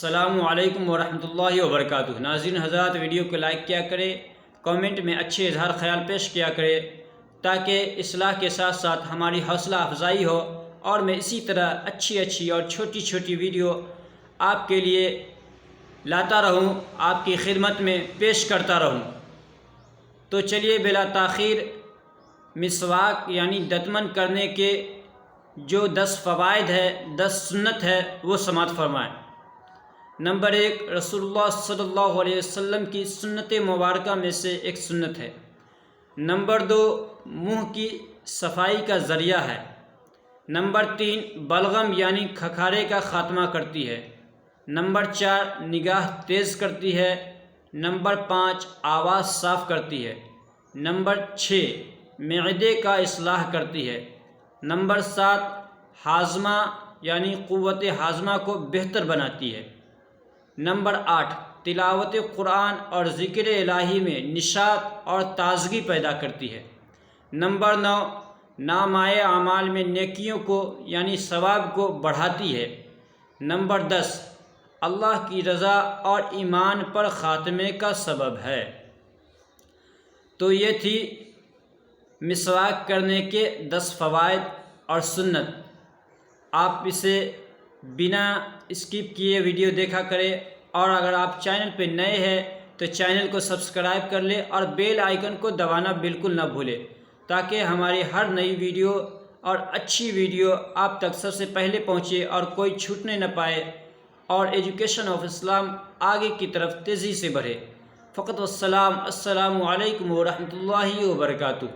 السلام علیکم ورحمۃ اللہ وبرکاتہ۔ ناظرین حضرات، ویڈیو کو لائک کیا کرے، کامنٹ میں اچھے اظہار خیال پیش کیا کرے تاکہ اصلاح کے ساتھ ساتھ ہماری حوصلہ افزائی ہو اور میں اسی طرح اچھی اور چھوٹی چھوٹی ویڈیو آپ کے لیے لاتا رہوں، آپ کی خدمت میں پیش کرتا رہوں۔ تو چلیے بلا تاخیر مسواک یعنی دتمن کرنے کے جو 10 فوائد ہے، 10 سنت ہے، وہ سماعت فرمائیں۔ نمبر 1، رسول اللہ صلی اللہ علیہ وسلم کی سنت مبارکہ میں سے ایک سنت ہے۔ نمبر 2، منہ کی صفائی کا ذریعہ ہے۔ نمبر 3، بلغم یعنی کھکھارے کا خاتمہ کرتی ہے۔ نمبر 4، نگاہ تیز کرتی ہے۔ نمبر 5، آواز صاف کرتی ہے۔ نمبر 6، معدے کا اصلاح کرتی ہے۔ نمبر 7، ہاضمہ یعنی قوت ہاضمہ کو بہتر بناتی ہے۔ نمبر 8، تلاوت قرآن اور ذکر الہی میں نشاط اور تازگی پیدا کرتی ہے۔ نمبر 9، نامۂ اعمال میں نیکیوں کو یعنی ثواب کو بڑھاتی ہے۔ نمبر 10، اللہ کی رضا اور ایمان پر خاتمے کا سبب ہے۔ تو یہ تھی مسواک کرنے کے 10 فوائد اور سنت۔ آپ اسے بنا اسکپ کیے ویڈیو دیکھا کریں، اور اگر آپ چینل پہ نئے ہیں تو چینل کو سبسکرائب کر لیں اور بیل آئیکن کو دبانا بالکل نہ بھولیں تاکہ ہماری ہر نئی ویڈیو اور اچھی ویڈیو آپ تک سب سے پہلے پہنچے اور کوئی چھوٹنے نہ پائے اور ایجوکیشن آف اسلام آگے کی طرف تیزی سے بڑھے۔ فقط والسلام، السلام علیکم ورحمۃ اللہ وبرکاتہ۔